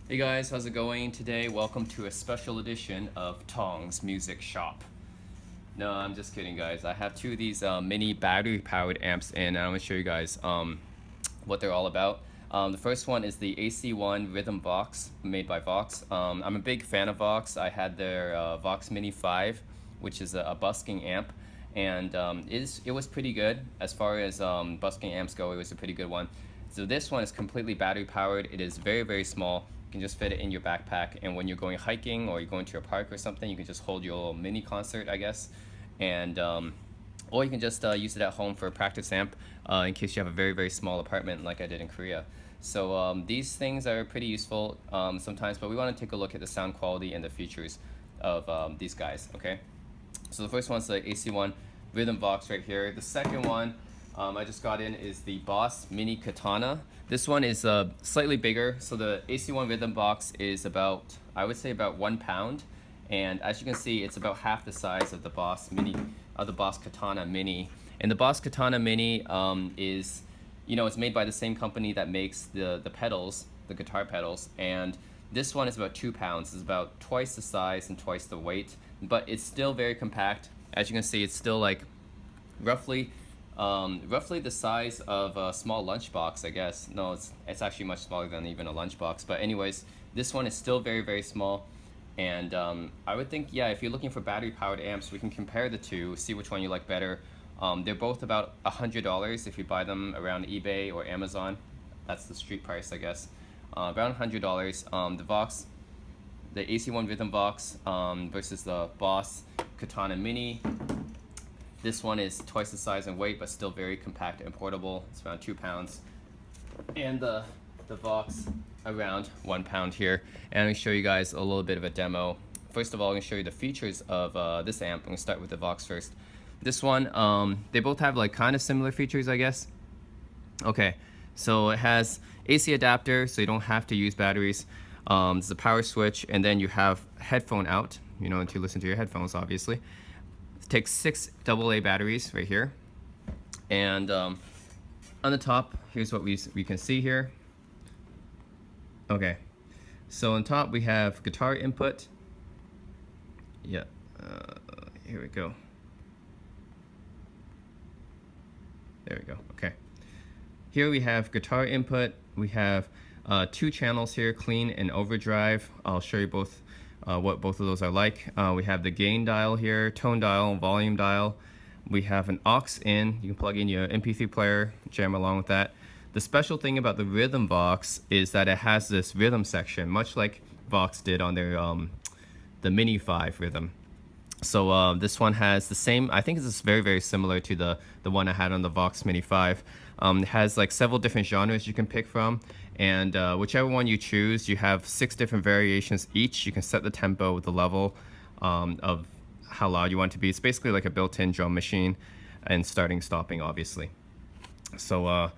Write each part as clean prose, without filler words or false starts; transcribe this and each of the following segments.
Hey guys, how's it going today? Welcome to a special edition of Tong's Music Shop. No, I'm just kidding, guys. I have two of these mini battery-powered amps, and I'm gonna show you guys what they're all about. The first one is the AC1 RhythmVox, made by Vox. I'm a big fan of Vox. I had their Vox Mini 5, which is a busking amp, and it was pretty good as far as busking amps go. It was a pretty good one. So this one is completely battery powered. It is very, very small. You can just fit it in your backpack, and when you're going hiking or you're going to a park or something, you can just hold your little mini concert, I guess, and or you can just use it at home for a practice amp in case you have a very, very small apartment like I did in Korea. So these things are pretty useful sometimes, but we want to take a look at the sound quality and the features of these guys, okay? So the first one's the AC1 RhythmVox right here. The second one I just got in is the Boss Mini Katana. This one is slightly bigger. So the AC1 RhythmVox is about, I would say about 1 pound. And as you can see, it's about half the size of the Boss Katana Mini. And the Boss Katana Mini is, it's made by the same company that makes the pedals, the guitar pedals. And this one is about 2 pounds. It's about twice the size and twice the weight, but it's still very compact. As you can see, it's still like roughly the size of a small lunchbox, I guess. No, it's actually much smaller than even a lunchbox. But anyways, this one is still very, very small. And I would think, yeah, if you're looking for battery-powered amps, we can compare the two, see which one you like better. They're both about $100 if you buy them around eBay or Amazon. That's the street price, I guess. Around $100. The AC1 RhythmVox versus the Boss Katana Mini. This one is twice the size and weight, but still very compact and portable. It's around 2 pounds. And the Vox around 1 pound here. And I'm going to show you guys a little bit of a demo. First of all, I'm going to show you the features of this amp. I'm going to start with the Vox first. This one, they both have like kind of similar features, I guess. Okay, so it has AC adapter, so you don't have to use batteries. There's a power switch, and then you have headphone out, to listen to your headphones, obviously. It takes 6 AA batteries right here. And on the top, here's what we can see here. Okay, so on top we have guitar input. Yeah, here we go. There we go, okay. Here we have guitar input. We have 2 channels here, clean and overdrive. I'll show you both what both of those are like. We have the gain dial here, tone dial, volume dial. We have an aux in. You can plug in your MP3 player, jam along with that. The special thing about the RhythmVox is that it has this rhythm section, much like Vox did on their the Mini 5 rhythm. So this one has the same, I think it's very, very similar to the one I had on the Vox Mini 5. It has like several different genres you can pick from, and whichever one you choose, you have 6 different variations each. You can set the tempo with the level of how loud you want it to be. It's basically like a built-in drum machine, and starting, stopping, obviously. So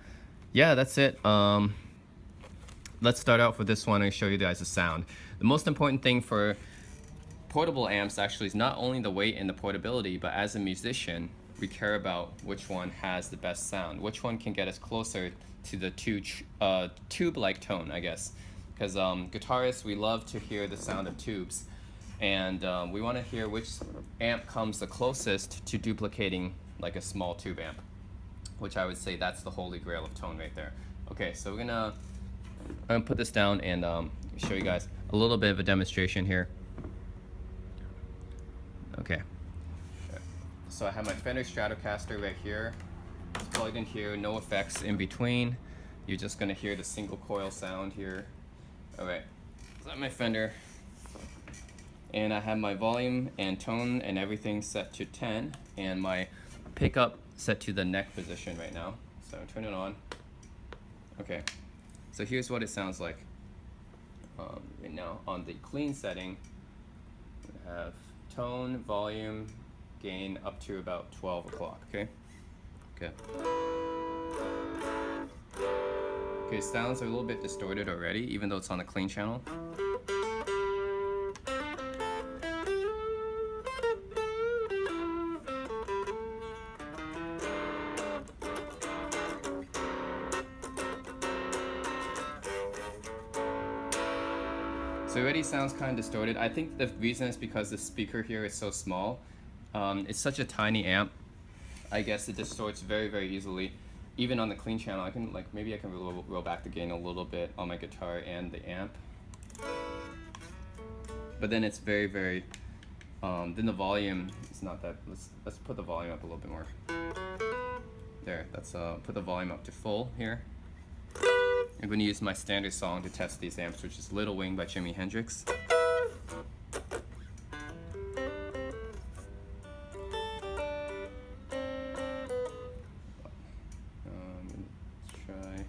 yeah, that's it. Let's start out with this one and show you guys the sound. The most important thing for portable amps actually is not only the weight and the portability, but as a musician, we care about which one has the best sound, which one can get us closer to the tube-like tone, I guess. Because guitarists, we love to hear the sound of tubes, and we want to hear which amp comes the closest to duplicating like a small tube amp, which I would say that's the holy grail of tone right there. Okay, so I'm gonna put this down and show you guys a little bit of a demonstration here. Okay, so I have my Fender Stratocaster right here. It's plugged in here, no effects in between. You're just gonna hear the single coil sound here. Alright, so I have my Fender, and I have my volume and tone and everything set to 10, and my pickup set to the neck position right now. So turn it on. Okay, so here's what it sounds like right now. On the clean setting, we have tone, volume, gain up to about 12 o'clock, okay? Okay. Okay, sounds are a little bit distorted already, even though it's on the clean channel. So it already sounds kind of distorted. I think the reason is because the speaker here is so small. It's such a tiny amp. I guess it distorts very, very easily. Even on the clean channel, I can maybe I can roll back the gain a little bit on my guitar and the amp. But then it's very, very. Then the volume is not that. Let's put the volume up a little bit more. There. Let's put the volume up to full here. I'm going to use my standard song to test these amps, which is Little Wing by Jimi Hendrix. Let's try.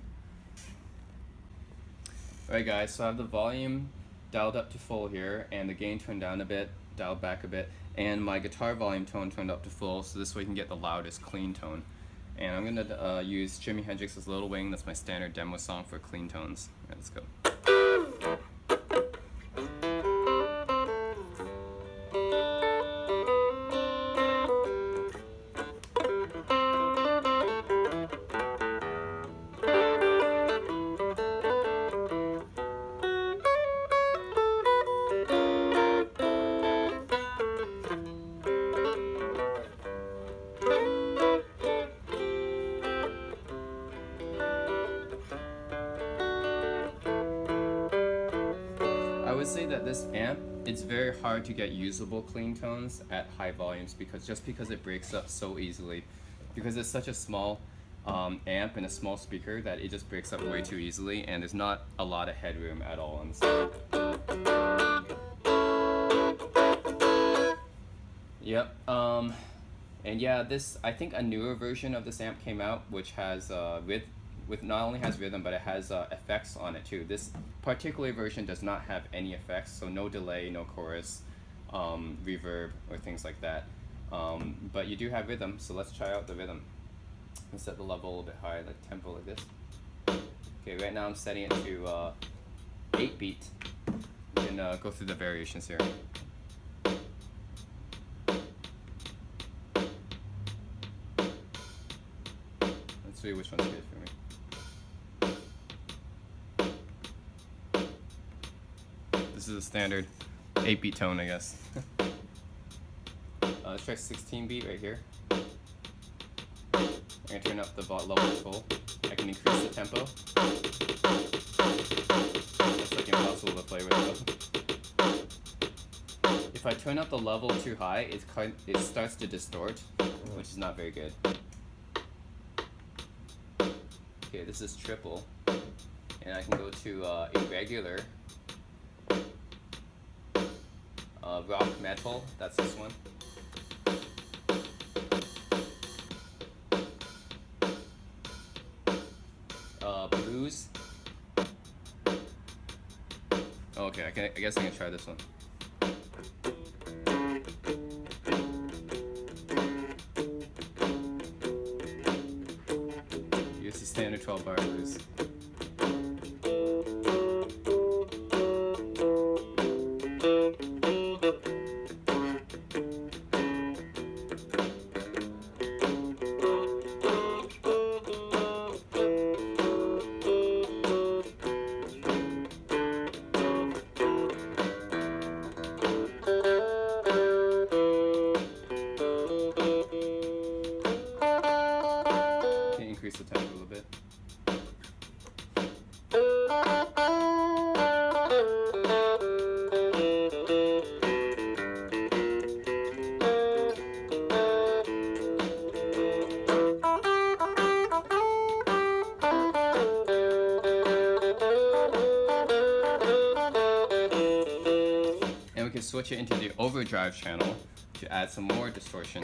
Alright guys, so I have the volume dialed up to full here, and the gain turned down a bit, dialed back a bit, and my guitar volume tone turned up to full, so this way you can get the loudest clean tone. And I'm gonna use Jimi Hendrix's Little Wing. That's my standard demo song for clean tones. Alright, let's go. I would say that this amp, it's very hard to get usable clean tones at high volumes because it breaks up so easily. Because it's such a small amp and a small speaker that it just breaks up way too easily, and there's not a lot of headroom at all on the side. Yep. And yeah, I think a newer version of this amp came out, which has with not only has rhythm, but it has effects on it too. This particular version does not have any effects, so no delay, no chorus, reverb, or things like that. But you do have rhythm, so let's try out the rhythm. Let's set the level a little bit higher, like tempo like this. Okay, right now I'm setting it to 8-beat. You can go through the variations here. Let's see which one's good for me. This is a standard 8-beat tone, I guess. Let's try 16-beat right here. I'm gonna turn up the level to full. I can increase the tempo. That's like impossible to play with though. If I turn up the level too high, it starts to distort, which is not very good. Okay, this is triple, and I can go to irregular. Rock metal, that's this one. Blues. Okay, I guess I can try this one. Use the standard 12-bar blues. Increase the tempo a little bit. And we can switch it into the overdrive channel to add some more distortion.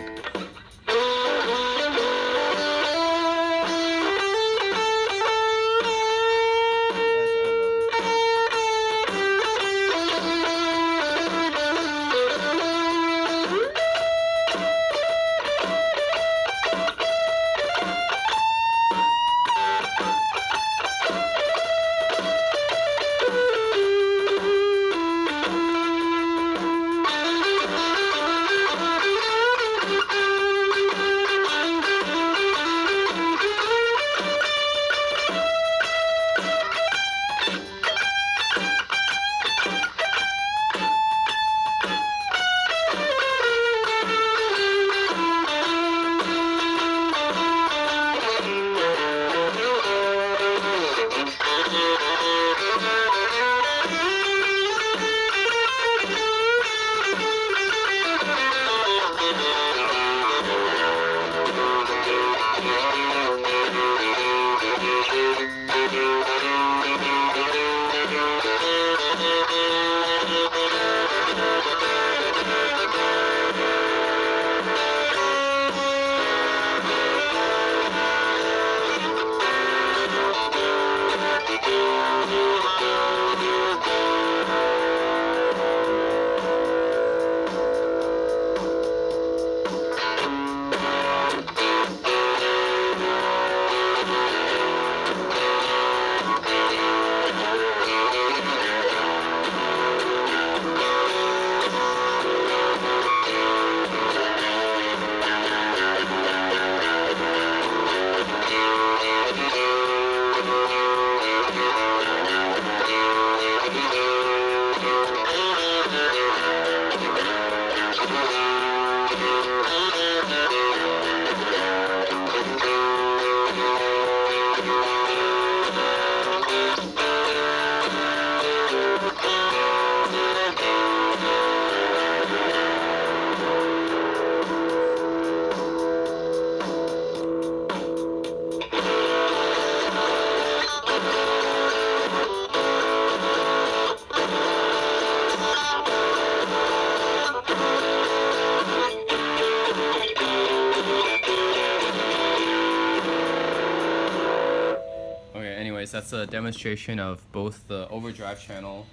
anyways, that's a demonstration of both the overdrive channel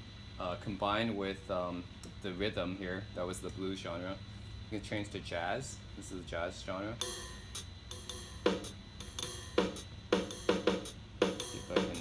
combined with the rhythm here. That was the blues genre. You can change to jazz. This is the jazz genre. See if I can.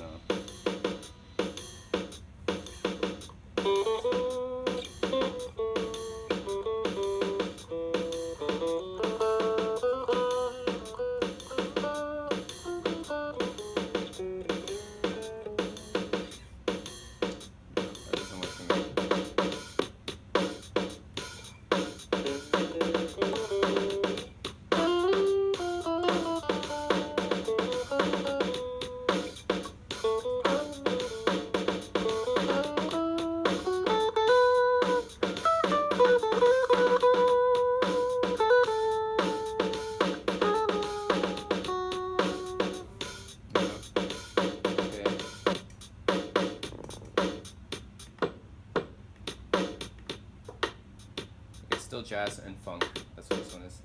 Still jazz and funk. That's what this one is.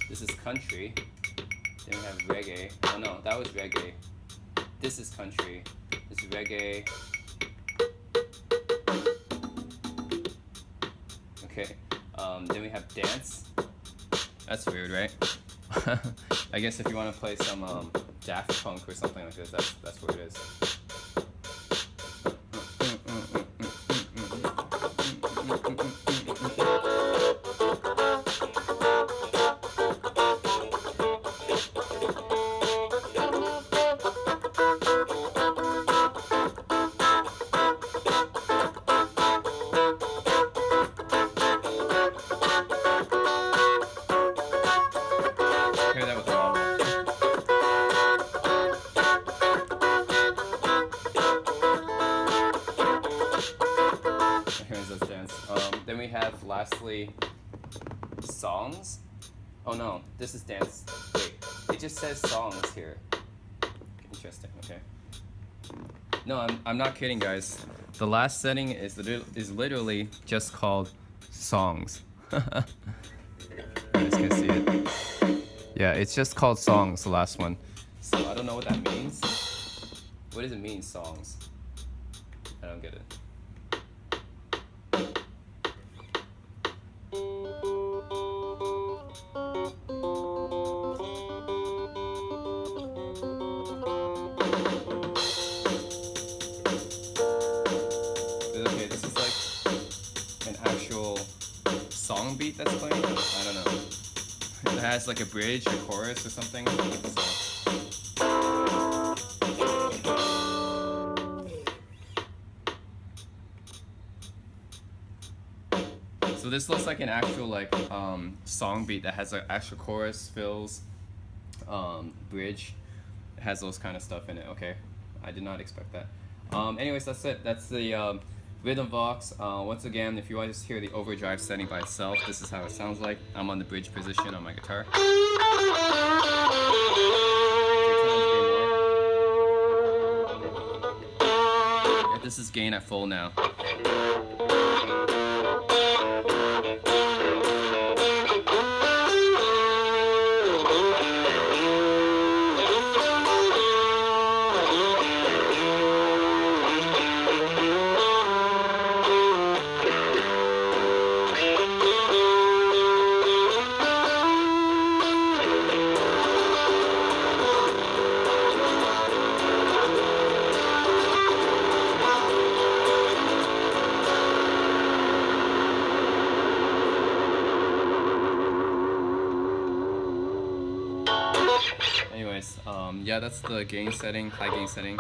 This is country. Then we have reggae. Oh no, that was reggae. This is country. This is reggae. Okay. Then we have dance. That's weird, right? I guess if you want to play some Daft Punk or something like this, that's what it is. Then we have lastly songs. Oh no, this is dance. Wait, it just says songs here. Interesting. Okay. No, I'm not kidding, guys. The last setting is literally just called songs. You guys can see it. Yeah, it's just called songs. The last one. So I don't know what that means. What does it mean, songs? I don't get it. Song beat that's playing? I don't know. It has like a bridge, a chorus or something. So this looks like an actual like song beat that has an actual chorus, fills, bridge. It has those kind of stuff in it. Okay, I did not expect that. Anyways, that's it. That's the RhythmVox. Once again, if you want to just hear the overdrive setting by itself, this is how it sounds like. I'm on the bridge position on my guitar. Yeah, this is gain at full now. Yeah, that's the gain setting, high gain setting.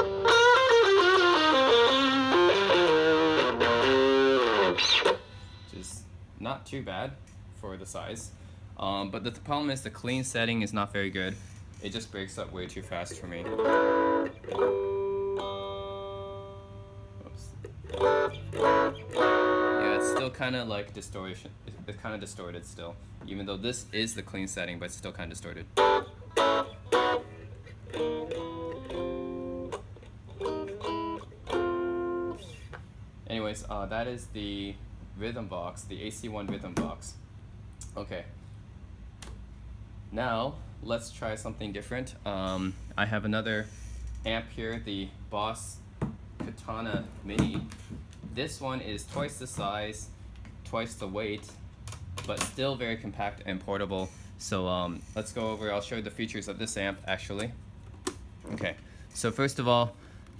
Which is not too bad for the size. But the problem is the clean setting is not very good. It just breaks up way too fast for me. Oops. Yeah, it's still kind of like distortion. It's kind of distorted still, even though this is the clean setting, but it's still kind of distorted. Anyways, that is the RhythmVox, the AC1 RhythmVox. Okay. Now let's try something different. I have another amp here, the Boss Katana Mini. This one is twice the size, twice the weight, but still very compact and portable. So let's go over, I'll show you the features of this amp actually. Okay, so first of all,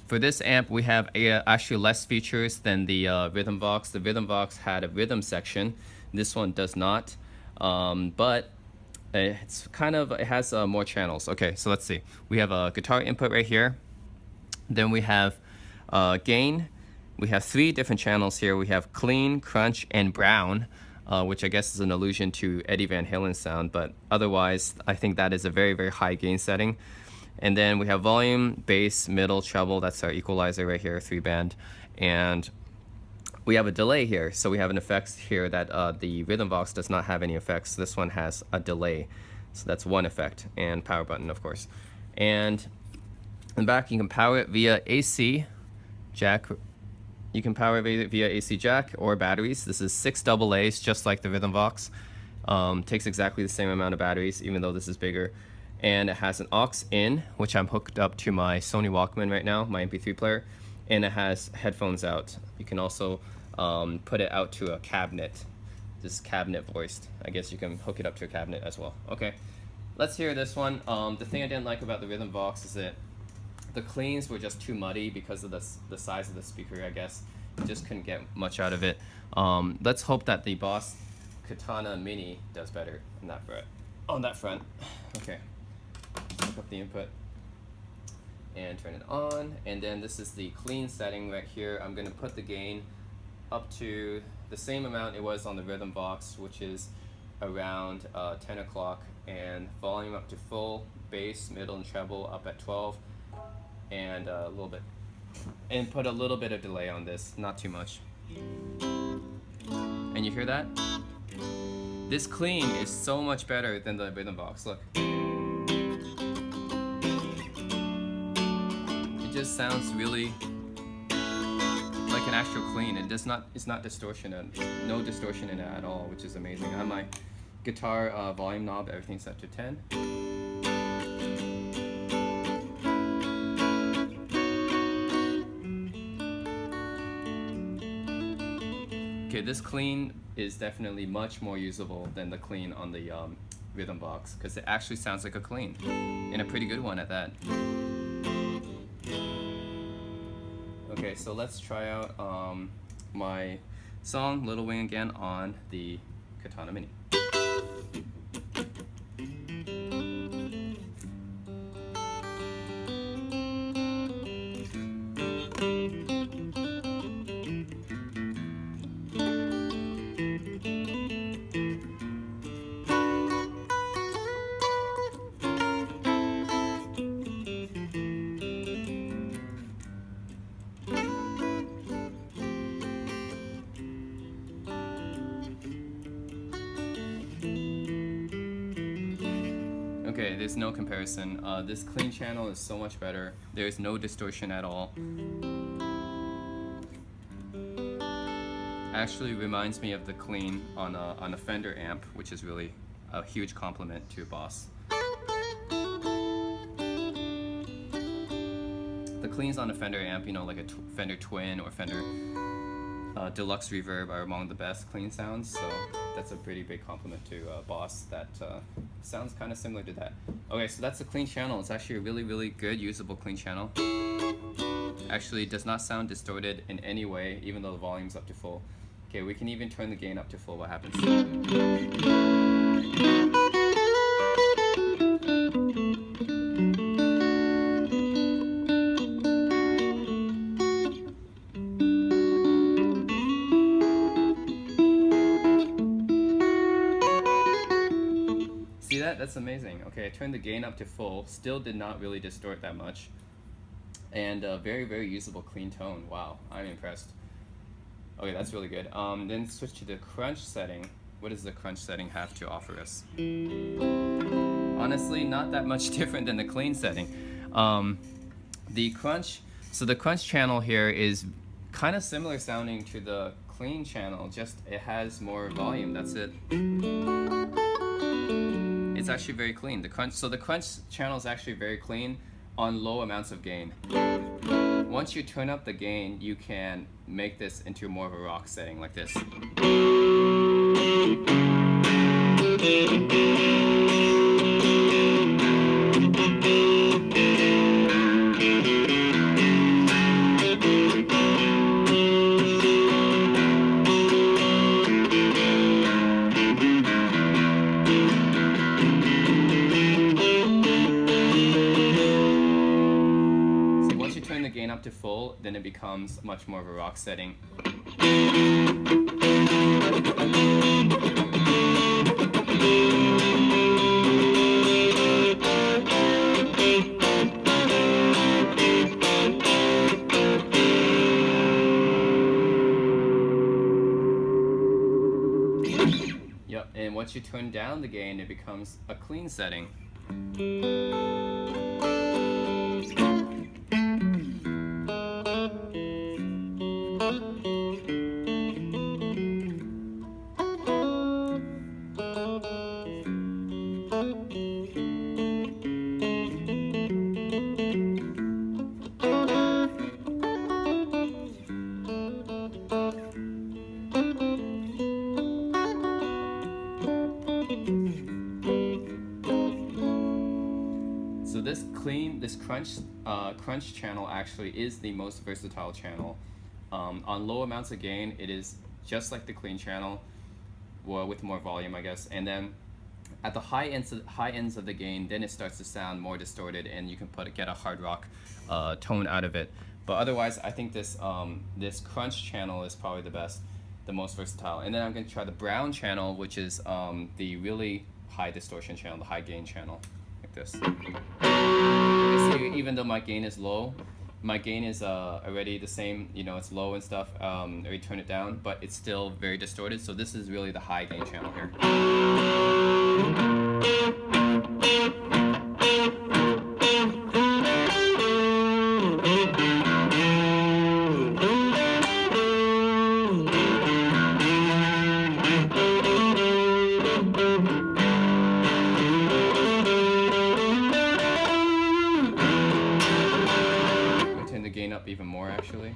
for this amp we have actually less features than the RhythmVox. The RhythmVox had a rhythm section. This one does not, but it's kind of, it has more channels. Okay, so let's see. We have a guitar input right here. Then we have gain. We have 3 different channels here. We have clean, crunch, and brown, which I guess is an allusion to Eddie Van Halen's sound, but otherwise I think that is a very, very high gain setting. And then we have volume, bass, middle, treble. That's our equalizer right here, 3-band. And we have a delay here. So we have an effects here that the RhythmVox does not have any effects. This one has a delay. So that's one effect. And power button, of course. And in the back, you can power it via AC jack. You can power it via AC jack or batteries. This is 6 AA's, just like the RhythmVox. Takes exactly the same amount of batteries, even though this is bigger. And it has an aux in, which I'm hooked up to my Sony Walkman right now, my MP3 player, and it has headphones out. You can also put it out to a cabinet, this cabinet voiced. I guess you can hook it up to a cabinet as well. Okay, let's hear this one. The thing I didn't like about the RhythmVox is that the cleans were just too muddy because of the size of the speaker, I guess. You just couldn't get much out of it. Let's hope that the Boss Katana Mini does better on that front. Okay. Hook up the input and turn it on, and then this is the clean setting right here. I'm going to put the gain up to the same amount it was on the RhythmVox, which is around 10 o'clock, and volume up to full, bass, middle, and treble up at 12, and a little bit, and put a little bit of delay on this, not too much. And you hear that? This clean is so much better than the RhythmVox. Look. It just sounds really like an actual clean. It's not distortion, no distortion in it at all, which is amazing. I have my guitar volume knob, everything's set to 10. Okay, this clean is definitely much more usable than the clean on the RhythmVox, because it actually sounds like a clean, and a pretty good one at that. Okay, so let's try out my song Little Wing again on the Katana Mini. Okay, there's no comparison. This clean channel is so much better. There's no distortion at all. Actually reminds me of the clean on a Fender amp, which is really a huge compliment to Boss. The cleans on a Fender amp, you know, like a Fender Twin or Fender Deluxe Reverb, are among the best clean sounds, so that's a pretty big compliment to Boss. That sounds kind of similar to that. Okay, so that's the clean channel. It's actually a really, really good usable clean channel. Actually, it does not sound distorted in any way, even though the volume's up to full. Okay, we can even turn the gain up to full. What happens? that's amazing. Okay, I turned the gain up to full, still did not really distort that much. And very, very usable clean tone. Wow, I'm impressed. Okay, that's really good. Then switch to the crunch setting. What does the crunch setting have to offer us? Honestly, not that much different than the clean setting. The crunch channel here is kind of similar sounding to the clean channel, just it has more volume, that's it. It's actually very clean. The crunch channel is actually very clean on low amounts of gain. Once you turn up the gain, you can make this into more of a rock setting like this. Up to full, then it becomes much more of a rock setting. Yep, and once you turn down the gain, it becomes a clean setting. So this crunch channel actually is the most versatile channel. On low amounts of gain, it is just like the clean channel, well, with more volume, I guess. And then at the high ends of the gain, then it starts to sound more distorted, and you can get a hard rock tone out of it. But otherwise, I think this crunch channel is probably the most versatile. And then I'm going to try the brown channel, which is the really high distortion channel, the high gain channel, like this. See, even though my gain is low, my gain is already the same, it's low and stuff, I already turn it down, but it's still very distorted, so this is really the high gain channel here. Up even more actually.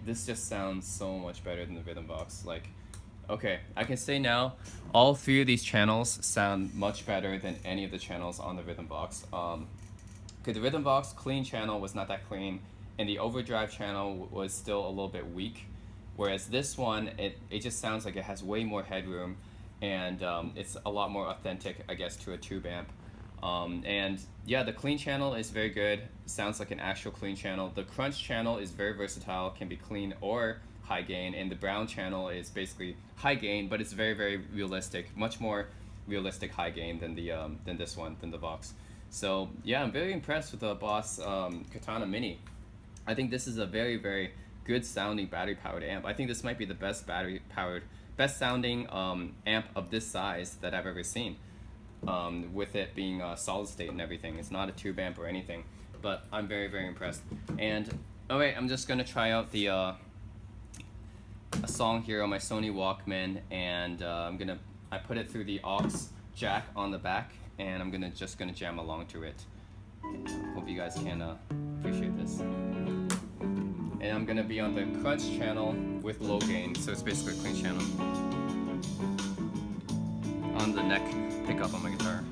This just sounds so much better than the RhythmVox. Like, okay, I can say now, all three of these channels sound much better than any of the channels on the RhythmVox. Because the RhythmVox clean channel was not that clean, and the overdrive channel was still a little bit weak. Whereas this one, it just sounds like it has way more headroom, and it's a lot more authentic, I guess, to a tube amp. And yeah, the clean channel is very good. Sounds like an actual clean channel. The crunch channel is very versatile, can be clean or high gain, and the brown channel is basically high gain, but it's very, very realistic, much more realistic high gain than the Vox. So yeah, I'm very impressed with the Boss Katana Mini. I think this is a very, very good sounding battery powered amp. I think this might be the best best sounding amp of this size that I've ever seen. With it being solid state and everything. It's not a tube amp or anything, but I'm very, very impressed. And alright, I'm just gonna try out the a song here on my Sony Walkman, and I put it through the aux jack on the back, and I'm just gonna jam along to it. Hope you guys can appreciate this. and I'm gonna be on the crunch channel with low gain, so it's basically a clean channel. On the neck pickup on my guitar.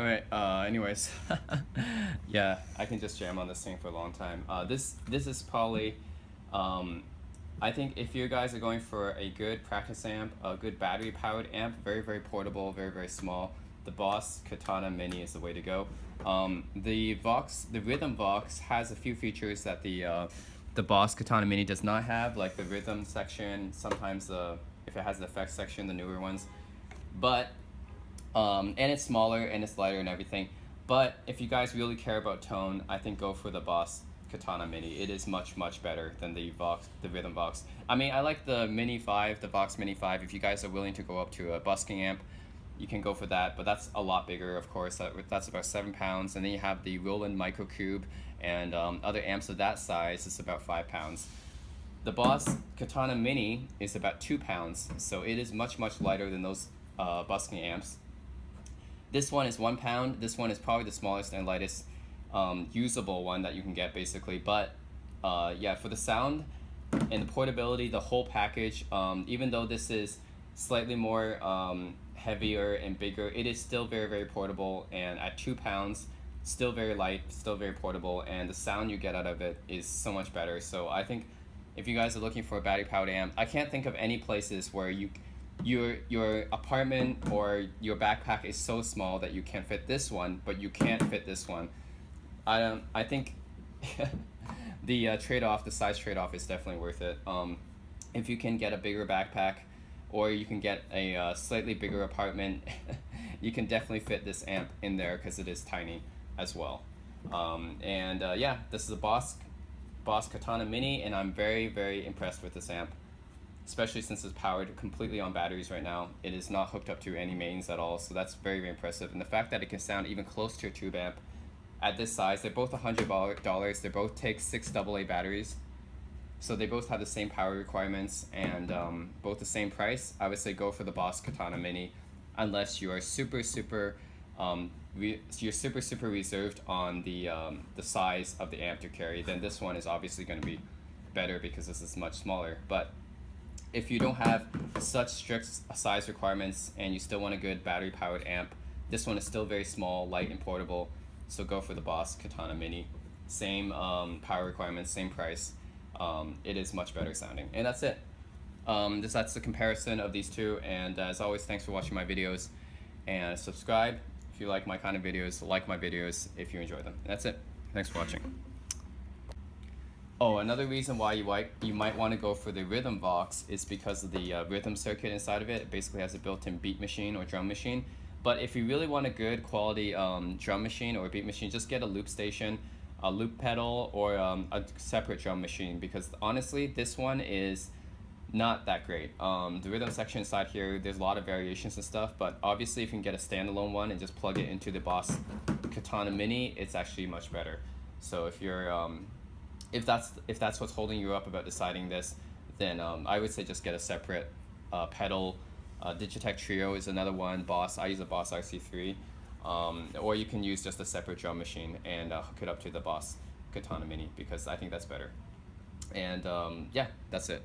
All right. Anyways, yeah, I can just jam on this thing for a long time. This is probably, um, I think if you guys are going for a good practice amp, a good battery powered amp, very portable, very small, the Boss Katana Mini is the way to go. The RhythmVox has a few features that the Boss Katana Mini does not have, like the rhythm section. Sometimes if it has the effects section, the newer ones, but and it's smaller and it's lighter and everything. But if you guys really care about tone, I think go for the Boss Katana Mini. It is much better than the RhythmVox. I mean, I like the Mini 5, the Vox Mini 5. If you guys are willing to go up to a busking amp, you can go for that, but that's a lot bigger, of course. That's about 7 pounds. And then you have the Roland Microcube and other amps of that size is about 5 pounds. The Boss Katana Mini is about 2 pounds, so it is much lighter than those busking amps. This one is 1 pound. This one is probably the smallest and lightest usable one that you can get, basically. But yeah, for the sound and the portability, the whole package, even though this is slightly more heavier and bigger, it is still very portable, and at 2 pounds, still very light, still very portable, and the sound you get out of it is so much better. So I think if you guys are looking for a battery powered amp, I can't think of any places where your apartment or your backpack is so small that you can fit this one, but you can't fit this one. I think the trade-off, the size trade-off is definitely worth it. If you can get a bigger backpack, or you can get a slightly bigger apartment, you can definitely fit this amp in there because it is tiny as well. Yeah, this is a Boss Katana Mini, and I'm very impressed with this amp, especially since it's powered completely on batteries right now. It is not hooked up to any mains at all, so that's very impressive. And the fact that it can sound even close to a tube amp at this size, they're both $100. They both take 6 AA batteries, so they both have the same power requirements and both the same price. I would say go for the Boss Katana Mini, unless you are super reserved on the size of the amp to carry. Then this one is obviously going to be better because this is much smaller. But if you don't have such strict size requirements and you still want a good battery powered amp, this one is still very small, light, and portable. So go for the Boss Katana Mini. Same power requirements, same price. It is much better sounding, and that's it. That's the comparison of these two, and as always, thanks for watching my videos, and subscribe if you like my kind of videos, like my videos if you enjoy them. That's it. Thanks for watching. Oh, another reason why you might want to go for the RhythmVox is because of the rhythm circuit inside of it. It basically has a built-in beat machine or drum machine. But if you really want a good quality drum machine or beat machine, just get a loop station, a loop pedal, or a separate drum machine, because honestly, this one is not that great. The rhythm section inside here, there's a lot of variations and stuff, but obviously if you can get a standalone one and just plug it into the Boss Katana Mini, it's actually much better. So if you're if that's what's holding you up about deciding this, then I would say just get a separate pedal. Digitech Trio is another one. I use a Boss RC3, or you can use just a separate drum machine and hook it up to the Boss Katana Mini, because I think that's better. And yeah, that's it.